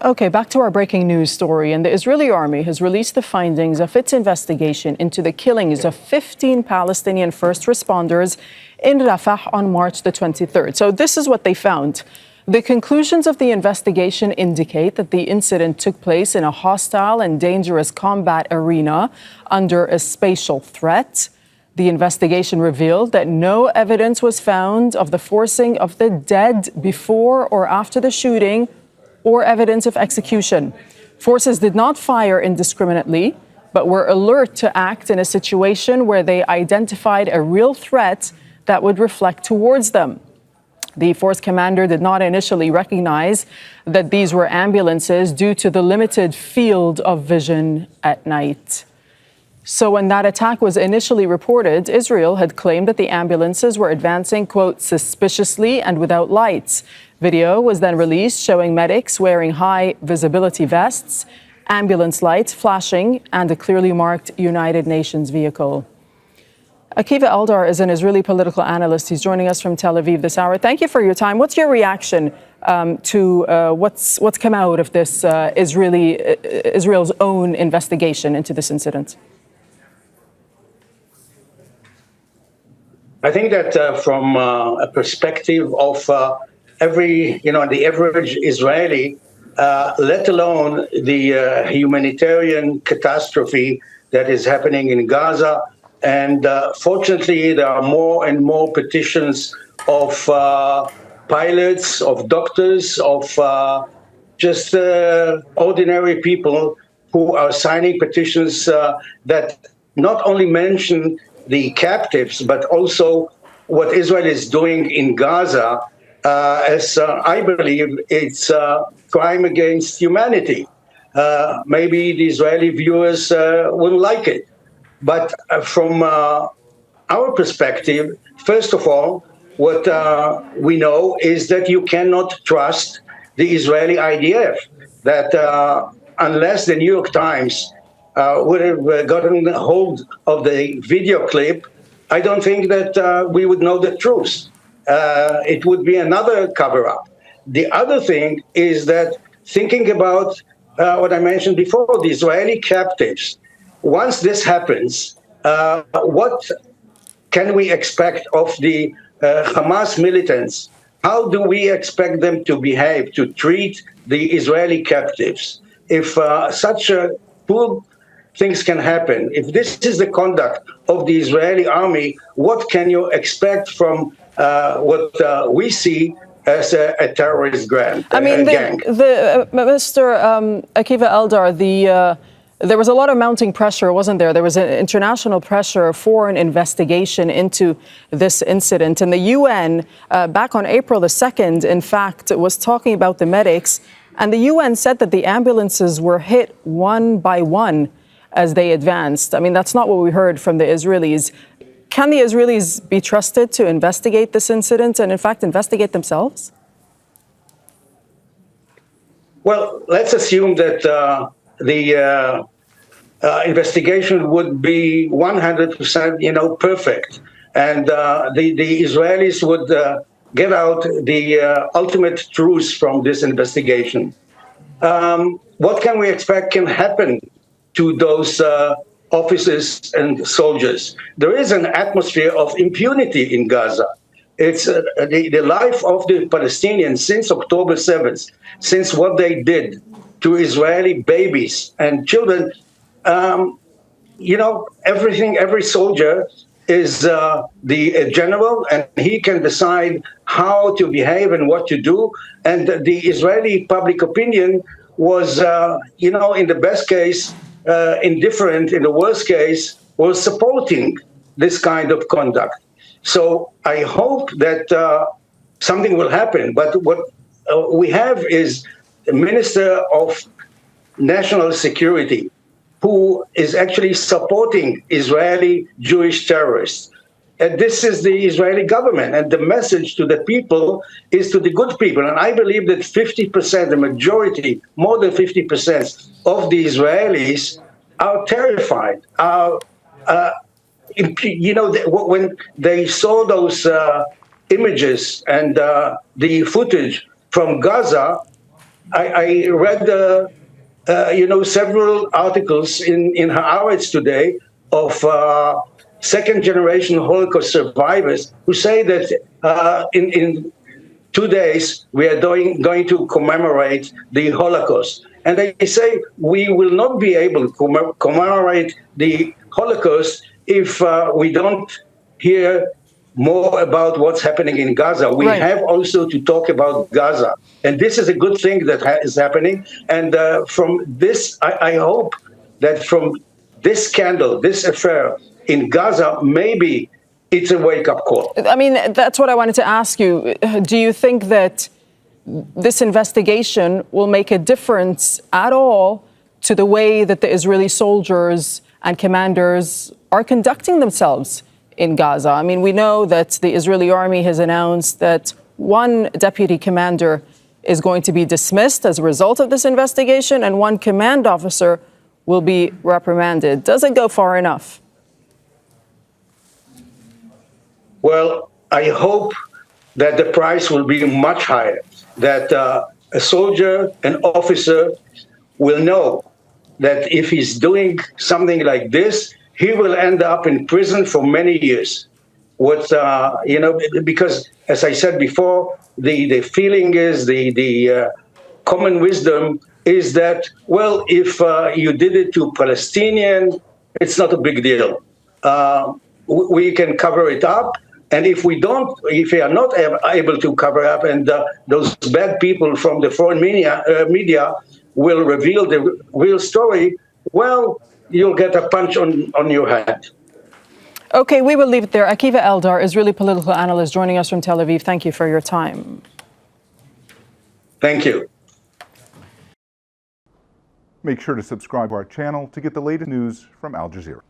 Okay, back to our breaking news story. And the Israeli army has released the findings of its investigation into the killings of 15 Palestinian first responders in Rafah on March the 23rd. So this is what they found. The conclusions of the investigation indicate that the incident took place in a hostile and dangerous combat arena under a spatial threat. The investigation revealed that no evidence was found of the forcing of the dead before or after the shooting, or evidence of execution. Forces did not fire indiscriminately, but were alert to act in a situation where they identified a real threat that would reflect towards them. The force commander did not initially recognize that these were ambulances due to the limited field of vision at night. So when that attack was initially reported, Israel had claimed that the ambulances were advancing, quote, suspiciously and without lights. Video was then released showing medics wearing high visibility vests, ambulance lights flashing, and a clearly marked United Nations vehicle. Akiva Eldar is an Israeli political analyst. He's joining us from Tel Aviv this hour. Thank you for your time. What's your reaction to what's come out of this Israel's own investigation into this incident? I think that from a perspective of the average Israeli, let alone the humanitarian catastrophe that is happening in Gaza. And fortunately, there are more and more petitions of pilots, of doctors, of just ordinary people who are signing petitions that not only mention the captives, but also what Israel is doing in Gaza, as I believe it's a crime against humanity. Maybe the Israeli viewers wouldn't like it. But from our perspective, first of all, what we know is that you cannot trust the Israeli IDF, that unless the New York Times would have gotten hold of the video clip, I don't think that we would know the truth. It would be another cover-up. The other thing is that thinking about what I mentioned before, the Israeli captives, once this happens, what can we expect of the Hamas militants? How do we expect them to behave, to treat the Israeli captives? If such poor things can happen, if this is the conduct of the Israeli army, what can you expect from what we see as a terrorist gang? I mean, Mr. Akiva Eldar, there was a lot of mounting pressure, wasn't there? There was an international pressure for an investigation into this incident. And the UN, back on April the 2nd, in fact, was talking about the medics. And the UN said that the ambulances were hit one by one as they advanced. I mean, that's not what we heard from the Israelis. Can the Israelis be trusted to investigate this incident and, in fact, investigate themselves? Well, let's assume that the investigation would be 100%, perfect, and the Israelis would get out the ultimate truth from this investigation. What can we expect can happen to those officers and soldiers? There is an atmosphere of impunity in Gaza. It's the life of the Palestinians since October 7th, since what they did to Israeli babies and children. Everything, every soldier is the general, and he can decide how to behave and what to do. And the Israeli public opinion was, in the best case, indifferent. In the worst case, was supporting this kind of conduct. So I hope that something will happen. But what we have is the Minister of National Security, who is actually supporting Israeli Jewish terrorists. And this is the Israeli government. And the message to the people is to the good people. And I believe that 50%, the majority, more than 50% of the Israelis are terrified. When they saw those images and the footage from Gaza, I read, several articles in Haaretz today of second-generation Holocaust survivors who say that in 2 days we are going to commemorate the Holocaust. And they say we will not be able to commemorate the Holocaust if we don't hear more about what's happening in Gaza. We Right. have also to talk about Gaza. And this is a good thing that is happening. And from this, I hope that from this scandal, this affair in Gaza, maybe it's a wake-up call. I mean, that's what I wanted to ask you. Do you think that this investigation will make a difference at all to the way that the Israeli soldiers and commanders are conducting themselves in Gaza? I mean, we know that the Israeli army has announced that one deputy commander is going to be dismissed as a result of this investigation, and one command officer will be reprimanded. Does it go far enough? Well, I hope that the price will be much higher, that a soldier, an officer will know that if he's doing something like this, he will end up in prison for many years. Because as I said before, the feeling is, the common wisdom is that, well, if you did it to Palestinian, it's not a big deal. We can cover it up. And if we are not able to cover up, and those bad people from the foreign media will reveal the real story, well, you'll get a punch on your head. Okay, we will leave it there. Akiva Eldar, Israeli political analyst, joining us from Tel Aviv. Thank you for your time. Thank you. Make sure to subscribe to our channel to get the latest news from Al Jazeera.